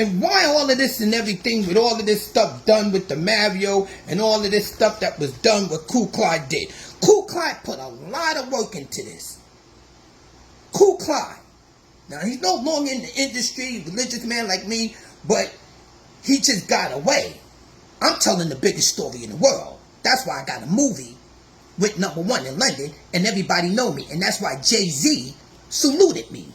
And why all of this and everything with all of this stuff done with the Mario and all of this stuff that was done what Cool Clyde did? Cool Clyde put a lot of work into this. Cool Clyde. Now, he's no longer in the industry, religious man like me, but he just got away. I'm telling the biggest story in the world. That's why I got a movie with #1 in London, and everybody know me. And that's why Jay-Z saluted me.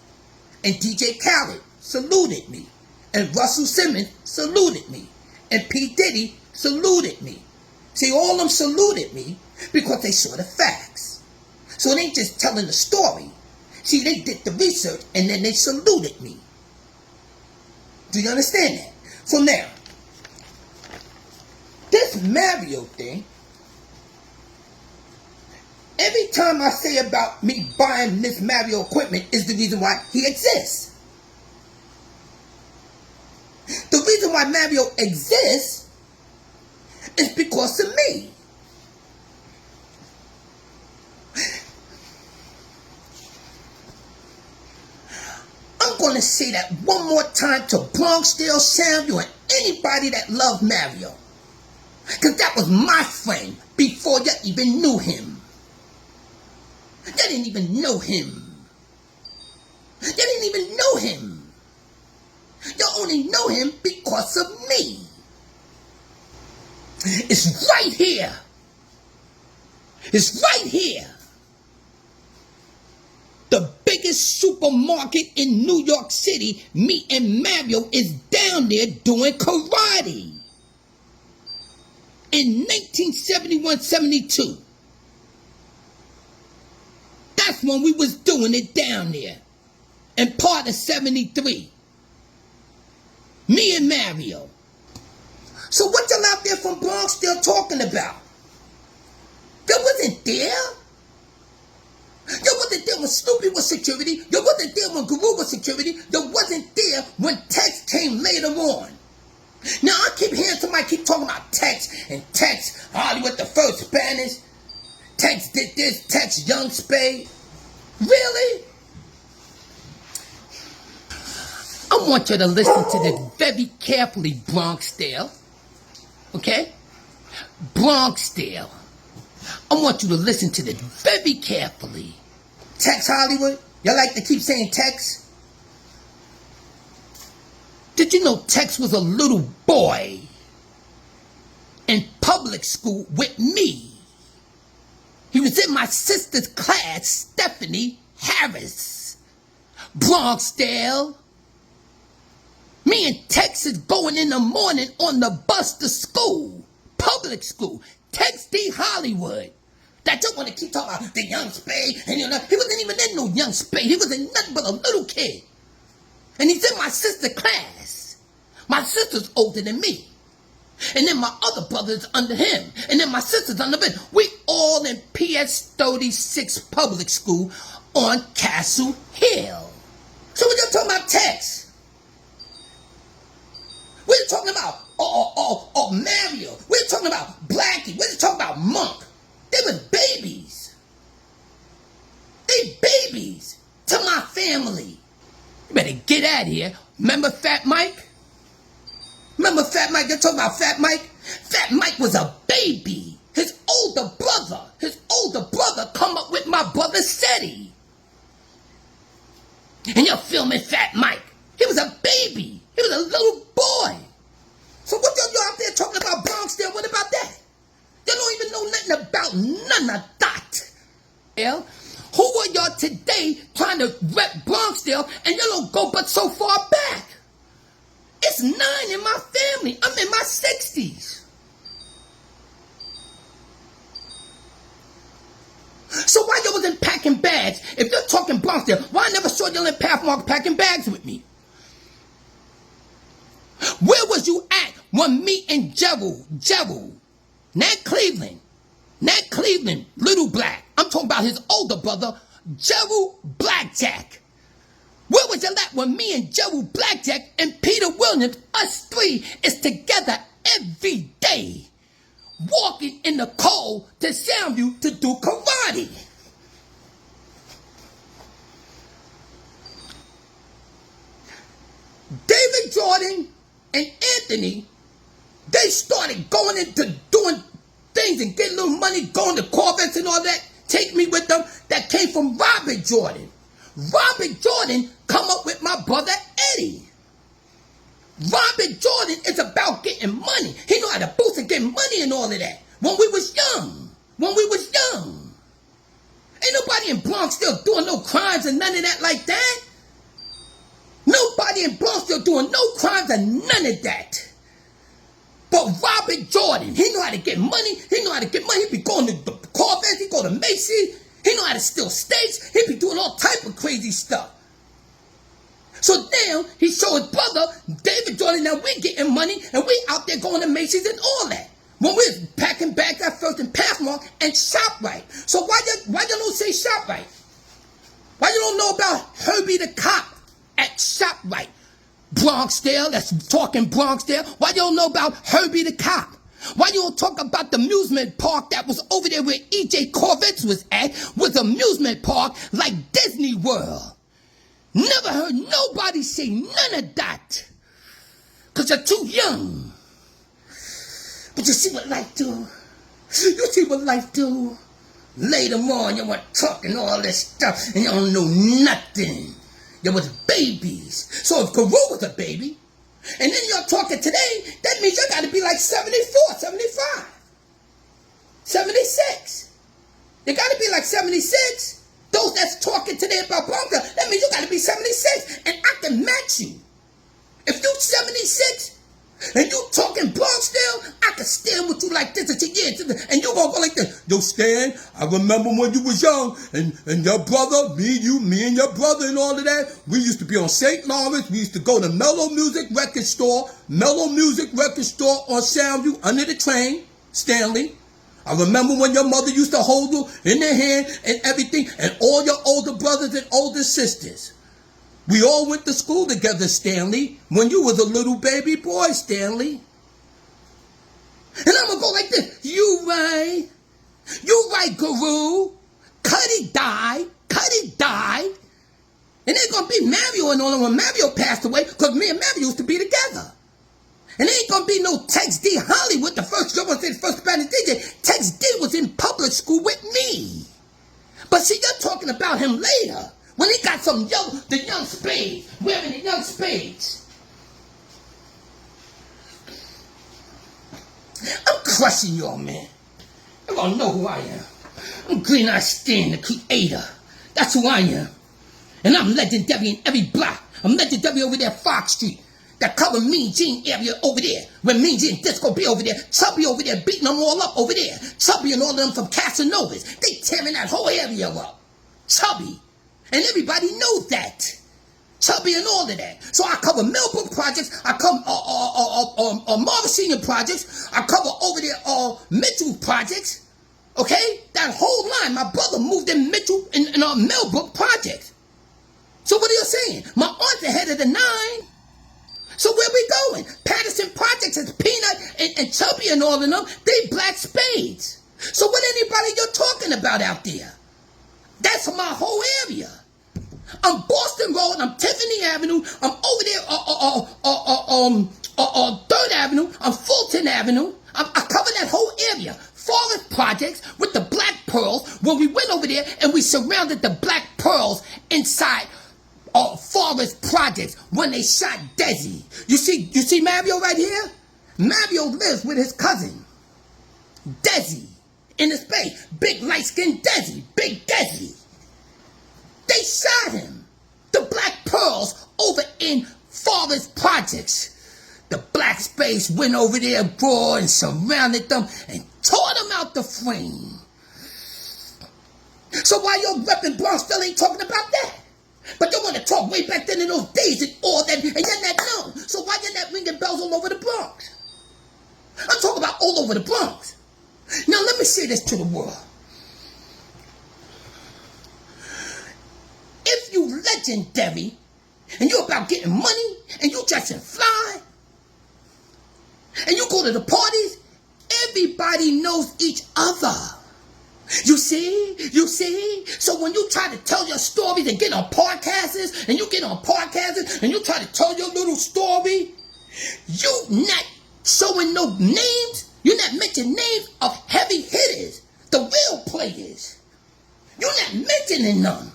And DJ Khaled saluted me. And Russell Simmons saluted me. And P. Diddy saluted me. See, all of them saluted me because they saw the facts. So it ain't just telling the story. See, they did the research and then they saluted me. Do you understand that? So now, this Mario thing, every time I say about me buying this Mario equipment is the reason why he exists. The reason why Mario exists is because of me. I'm going to say that one more time to Bronxdale, Samuel, and anybody that loved Mario. Because that was my friend before you even knew him. You didn't even know him. You didn't even know him. You only know him because of me. It's right here. It's right here. The biggest supermarket in New York City, me and Mario is down there doing karate. In 1971-72. That's when we was doing it down there. And part of 73. Me and Mario. So what y'all out there from Bronx still talking about? You wasn't there. You wasn't there when Snoopy was security. You wasn't there when Guru was security. You wasn't there when Tex came later on. Now I keep hearing somebody keep talking about Tex and Tex, Hollywood the first Spanish. Tex did this, Tex Young Spade. Really? I want you to listen to this very carefully, Bronxdale. Okay? Bronxdale. I want you to listen to this very carefully. Tex Hollywood? Y'all like to keep saying Tex? Did you know Tex was a little boy in public school with me? He was in my sister's class, Stephanie Harris. Bronxdale. Me and Tex is going in the morning on the bus to school. Public school. Tex D. Hollywood. That you want to keep talking about the young spade. And you know, he wasn't even in no young spade. He was in nothing but a little kid. And he's in my sister's class. My sister's older than me. And then my other brother's under him. And then my sister's under me. We all in PS 36 public school on Castle Hill. So what you talking about Tex? What you talking about? Mario. What you talking about? Blackie. What you talking about? Monk. They was babies. They babies to my family. You better get out of here. Remember Fat Mike? Remember Fat Mike? You're talking about Fat Mike? Fat Mike was a baby. His older brother come up with my brother Seti. And you're filming Fat Mike. He was a baby. He was a little boy. So what y'all out there talking about Bronxdale? What about that? You don't even know nothing about none of that. Yeah? Who are y'all today trying to rep Bronxdale and you don't go but so far back? It's 9 in my family. I'm in my 60s. So why y'all wasn't packing bags? If you're talking Bronxdale, why I never saw y'all in Pathmark packing bags with me? Where was you at when me and Gerald, Nat Cleveland, Little Black, I'm talking about his older brother, Gerald Blackjack. Where was you at when me and Gerald Blackjack and Peter Williams, us three, is together every day, walking in the cold to Soundview to do karate? David Jordan and Anthony, they started going into doing things and getting little money, going to Corvettes and all that. Take me with them. That came from Robert Jordan. Robert Jordan come up with my brother Eddie. Robert Jordan is about getting money. He know how to boost and get money and all of that. When we was young. Ain't nobody in Bronx still doing no crimes and none of that like that. Nobody in Bronx still doing no crimes and none of that. But Robert Jordan, he know how to get money. He be going to the Corvettes. He go to Macy's. He know how to steal steaks. He be doing all type of crazy stuff. So now he show his brother, David Jordan, now we getting money and we out there going to Macy's and all that. When we was packing bags at First and Pathmark and ShopRite. So why you don't say ShopRite? Why you don't know about Herbie the Cop at ShopRite? Bronxdale, that's talking Bronxdale. Why you don't know about Herbie the Cop? Why you don't talk about the amusement park that was over there where E.J. Corvettes was at, was amusement park like Disney World? Never heard nobody say none of that. Because you're too young. But you see what life do? You see what life do? Later on, you were talking all this stuff and you don't know nothing. You was babies. So if Carew was a baby, and then you're talking today, that means you got to be like 74, 75, 76. You got to be like 76. Those that's talking today about Bronx, that means you got to be 76. And I can match you. If you 76, and you talking Bronxdale, I can stand with you like this until and you gonna go like this. Yo, Stan, I remember when you was young, and your brother, me and your brother and all of that, we used to be on St. Lawrence. We used to go to Mellow Music Record Store on Soundview under the train, Stanley. I remember when your mother used to hold you in her hand and everything, and all your older brothers and older sisters. We all went to school together, Stanley, when you was a little baby boy, Stanley. And I'm going to go like this. You right, Guru. Cuddy died. And they're going to be Mario and all of them when Mario passed away, because me and Mario used to be together. And there ain't going to be no Tex D Hollywood, the first Spanish DJ. Tex D was in public school with me. But see, you're talking about him later. When he got the young spades, wearing the young spades. I'm crushing y'all, man. You all know who I am. I'm Green Eye Genie, the creator. That's who I am. And I'm legendary in every block. I'm legendary over there, Fox Street. That cover Mean Gene area over there. When Mean Gene Disco be over there. Chubby over there beating them all up over there. Chubby and all of them from Casanovas. They tearing that whole area up. Chubby. And everybody knows that. Chubby and all of that. So I cover Millbrook projects. I cover Marvin Senior projects. I cover over there Mitchell projects. Okay? That whole line. My brother moved in Mitchell in Millbrook projects. So what are you saying? My aunt's ahead of the 9. So where we going? Patterson Projects is Peanut and Chubby and all of them. They Black Spades. So what anybody you're talking about out there? That's my whole area. I'm Boston Road. I'm Tiffany Avenue. I'm over there, 3rd Avenue. I'm Fulton Avenue. I cover that whole area. Forest Projects with the Black Pearls. When we went over there and we surrounded the Black Pearls inside Forest Projects when they shot Desi. You see Mario right here? Mario lives with his cousin, Desi. In the space, big light-skinned Desi, big Desi. They shot him. The Black Pearls over in Forest Projects. The Black Spades went over there, bro, and surrounded them and tore them out the frame. So why your repping Bronxville ain't talking about that? But you want to talk way back then in those days and all that, and you're not known. So why you're not ringing bells all over the Bronx? I'm talking about all over the Bronx. Now let me say this to the world. If you legendary and you're about getting money and you dressing fly and you go to the parties, everybody knows each other. You see? So when you try to tell your stories and get on podcasts and you try to tell your little story, you You not showing no names. You're not mentioning names of heavy hitters, the real players. You're not mentioning none.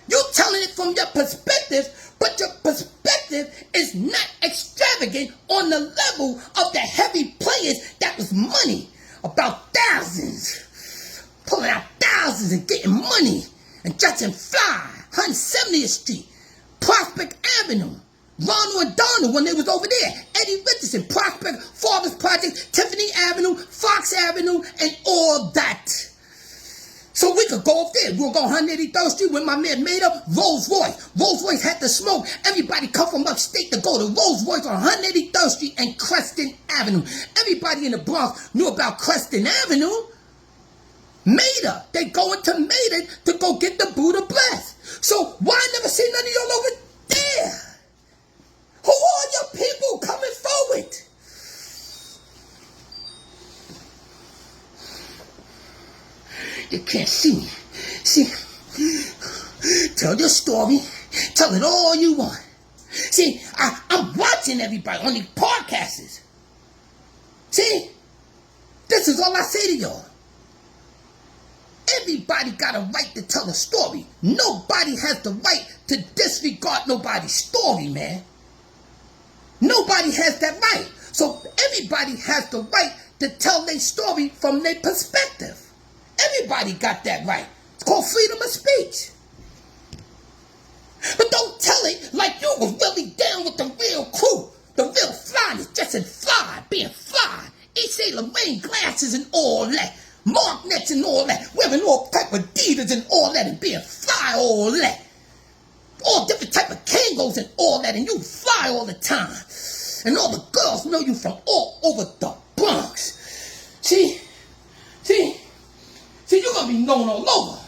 You're telling it from your perspective, but your perspective is not extravagant on the level of the heavy players that was money. About thousands. Pulling out thousands and getting money. And dressing fly. 170th Street. Prospect Avenue. Ronald and Donald when they was over there. Eddie Richardson. Prospect Fathers Project. Tiffany Avenue. Fox Avenue. And all that. So we could go up there. We'll go 183rd Street with my man made up Rolls Royce. Rolls Royce had to smoke. Everybody come from upstate to go to Rolls Royce on 183rd Street and Creston Avenue. Everybody in the Bronx knew about Creston Avenue. Maida. They going to Maida to go get the Buddha blessed. So why I never see none of y'all over there? Who are your people coming forward? You can't see me. See, tell your story. Tell it all you want. See, I'm watching everybody on these podcasts. See, this is all I say to y'all. Everybody got a right to tell a story. Nobody has the right to disregard nobody's story, man. Nobody has that right. So everybody has the right to tell their story from their perspective. Everybody got that right. It's called freedom of speech. But don't tell it like you was really down with the real crew. The real fly is just in fly, being fly. East Lorraine glasses and all that. Mark nets and all that. Wearing all type of Adidas and all that and being fly all that. All different type of Kangos and all that. And you fly all the time. And all the girls know you from all over the Bronx. See, you're going to be known all over.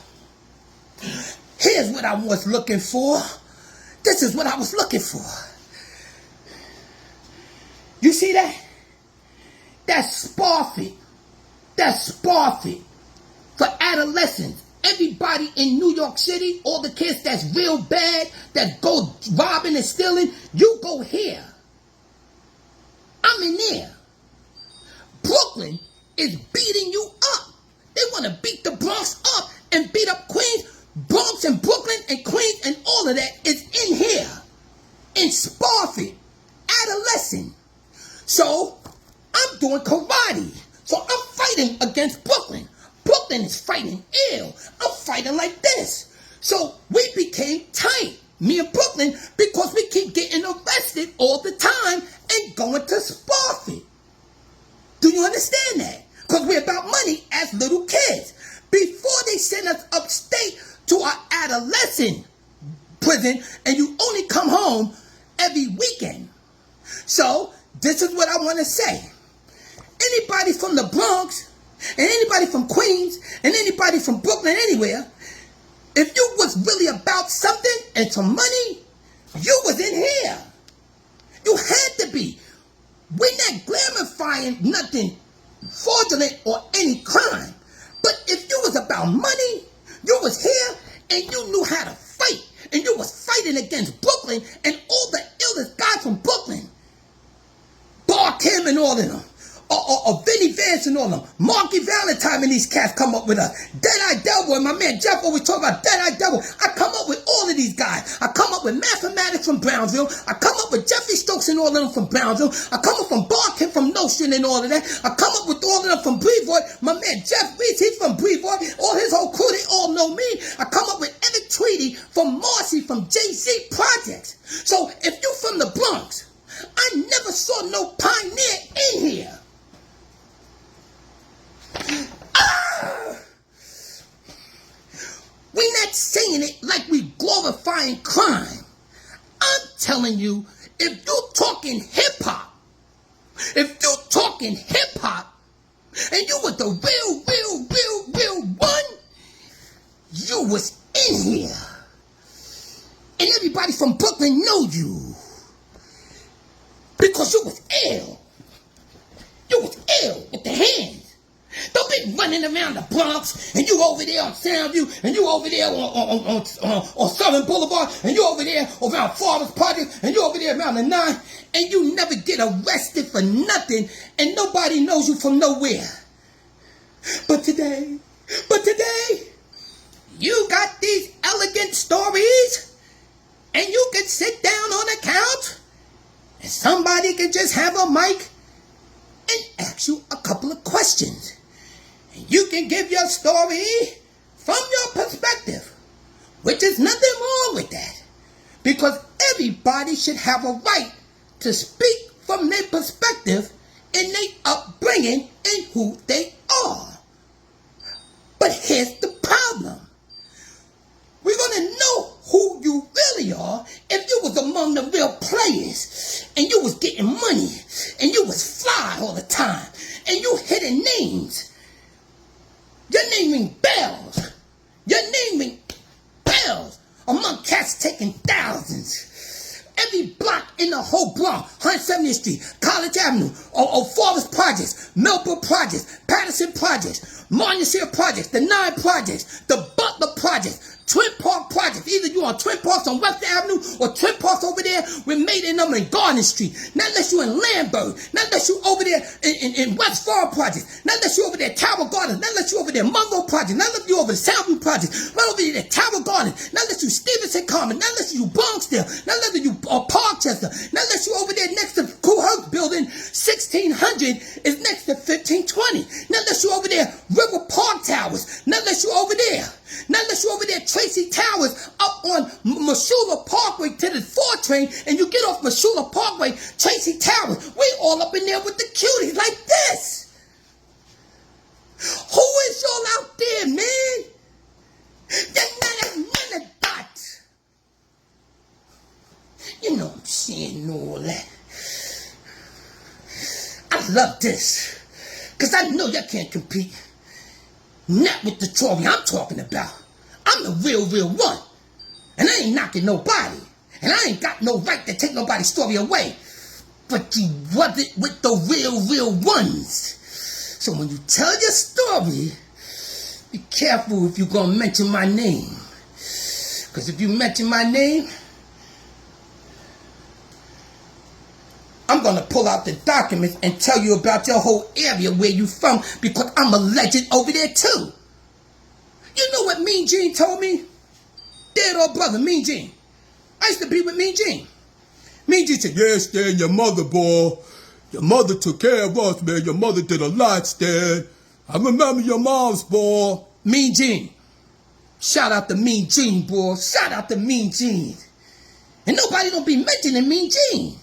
Here's what I was looking for. This is what I was looking for. You see that? That's Sparfit. That's Sparfit. For adolescents. Everybody in New York City, all the kids that's real bad, that go robbing and stealing, you go here. I'm in there. Brooklyn is beating you up. They want to beat the Bronx up and beat up Queens. Bronx and Brooklyn and Queens and all of that is in here. In Sparfit. Adolescent. So, I'm doing karate. So, I'm fighting against Brooklyn. Brooklyn is fighting ill. I'm fighting like this. So, we became tight. Me and Brooklyn, because we keep getting arrested all the time and going to Sparfit. Do you understand that? Because we're about money as little kids. Before they send us upstate to our adolescent prison, and you only come home every weekend. So, this is what I want to say. Anybody from the Bronx, and anybody from Queens, and anybody from Brooklyn, anywhere, if you was really about something and some money, you was in here. You had to be. We're not glamorizing nothing fraudulent or any crime. But if you was about money, you was here and you knew how to fight. And you was fighting against Brooklyn and all the illest guys from Brooklyn. Bar Kim and all of them. Or Vinnie Vance and all of them. Marky Valentine and these cats come up with us. Dead-Eye Devil and my man Jeff always talk about Dead-Eye Devil. I come up with all of these guys. I come up with Mathematics from Brownsville. I come up with Jeffrey Stokes and all of them from Brownsville. I come up from Bar Kim from Notion and all of that. I come up with all of them from Brevoort. My man Jeff Reese, he's from Brevoort. All his whole crew, they all know me. I come up with Eric Tweedy from Marcy from JC Projects. So if you from the Bronx, I never saw no pioneer in here. We're not saying it like we glorifying crime. I'm telling you, if you're talking hip-hop, and you was the real one, you was in here. And everybody from Brooklyn know you. Because you was ill. You was ill with the hands. Don't be shit running around the Bronx, and you over there on Soundview, and you over there on Southern Boulevard, and you over there around Forest Project, and you over there around the 9, and you never get arrested for nothing, and nobody knows you from nowhere. But today, you got these elegant stories, and you can sit down on a couch, and somebody can just have a mic and ask you a couple of questions. And you can give your story from your perspective, which is nothing wrong with that. Because everybody should have a right to speak from their perspective and their upbringing and who they are. But here's the problem. We're going to know who you really are if you was among the real players and you was getting money and you was fly all the time and you hitting names. Your name ring bells. Your name ring bells among cats taking thousands. Every block in the whole Bronx, 170th Street, College Avenue, or Forest Projects, Millbrook Projects, Patterson Projects, Montessori Projects, the 9 Projects, the Butler Projects, Twin Park Projects. Either you on Twin Parks on West Avenue or Twin Parks over there with Maiden Number in Garden Street. Not unless you in Lamberg. Not unless you over there in West Farm Projects. Not unless you over there Tower Gardens. Not unless you over there Mungo Project. Not unless you over the Soundview Project. Not over there Tower Gardens. Not unless you Stevenson Common. Not unless you Bronxdale. Not unless you Parkchester. Not unless you over there next to Cool Herc Building. 1600 is next to 1520. Not unless you over there River Park Towers. Not unless you over there. Not unless you over there Tracy Towers up on Mashula Parkway to the 4 train and you get off Mashula Parkway, Tracy Towers. We all up in there with the cuties like this. Who is y'all out there, man? None of that. You know I'm saying all that. I love this. Because I know y'all can't compete. Not with the trophy I'm talking about. I'm the real one. And I ain't knocking nobody. And I ain't got no right to take nobody's story away. But you wasn't with the real ones. So when you tell your story, be careful if you're going to mention my name. Because if you mention my name, I'm going to pull out the documents and tell you about your whole area where you from because I'm a legend over there too. You know what Mean Gene told me? Dead old brother, Mean Gene. I used to be with Mean Gene. Mean Gene said, yeah, Stan, your mother, boy. Your mother took care of us, man. Your mother did a lot, Stan. I remember your mom's, boy. Mean Gene. Shout out to Mean Gene, boy. Shout out to Mean Gene. And nobody don't be mentioning Mean Gene.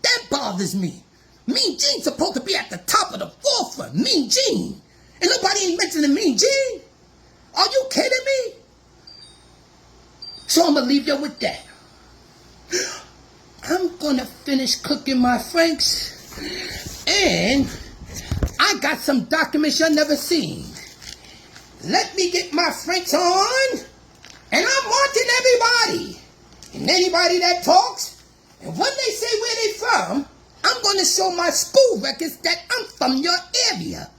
That bothers me. Mean Gene's supposed to be at the top of the forefront. Mean Gene. And nobody ain't mentioning Mean Gene. Are you kidding me? So I'm going to leave you with that. I'm going to finish cooking my Franks. And I got some documents you've never seen. Let me get my Franks on. And I'm watching everybody. And anybody that talks. And when they say where they from, I'm going to show my school records that I'm from your area.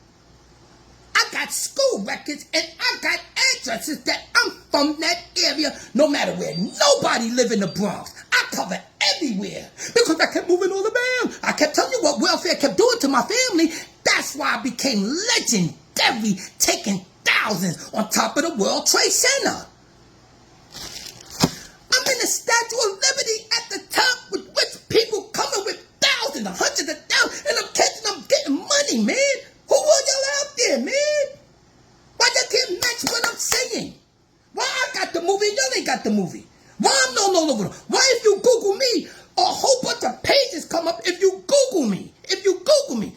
I got school records and I got addresses that I'm from that area no matter where. Nobody live in the Bronx. I cover everywhere because I kept moving all around. I kept telling you what welfare kept doing to my family. That's why I became legendary, taking thousands on top of the World Trade Center. I'm in the Statue of Liberty at the top with rich people coming with thousands, hundreds of thousands, and I'm getting money, man. Who are y'all out there, man? Why y'all can't match what I'm saying? Why I got the movie and y'all ain't got the movie? Why I'm all over? Why if you Google me, a whole bunch of pages come up if you Google me? If you Google me.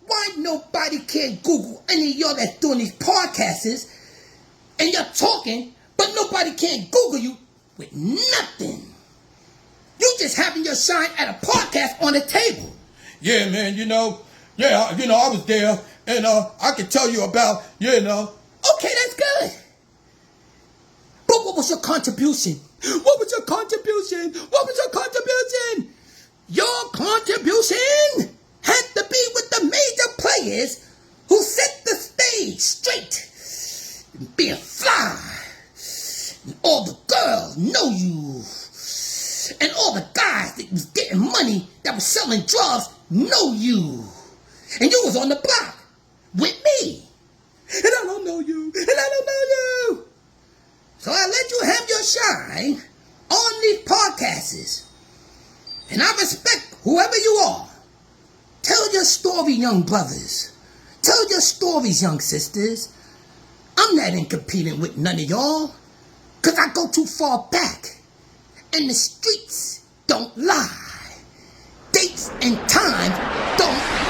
Why nobody can Google any of y'all that's doing these podcasts and you're talking, but nobody can Google you with nothing? You just having your shine at a podcast on the table. Yeah, man, I was there, and I can tell you about, Okay, that's good. But what was your contribution? What was your contribution? What was your contribution? Your contribution had to be with the major players who set the stage selling drugs know you. And you was on the block with me. And I don't know you. And I don't know you. So I let you have your shine on these podcasts. And I respect whoever you are. Tell your story, young brothers. Tell your stories, young sisters. I'm not in competing with none of y'all. Because I go too far back. And the streets don't lie. Dates and time don't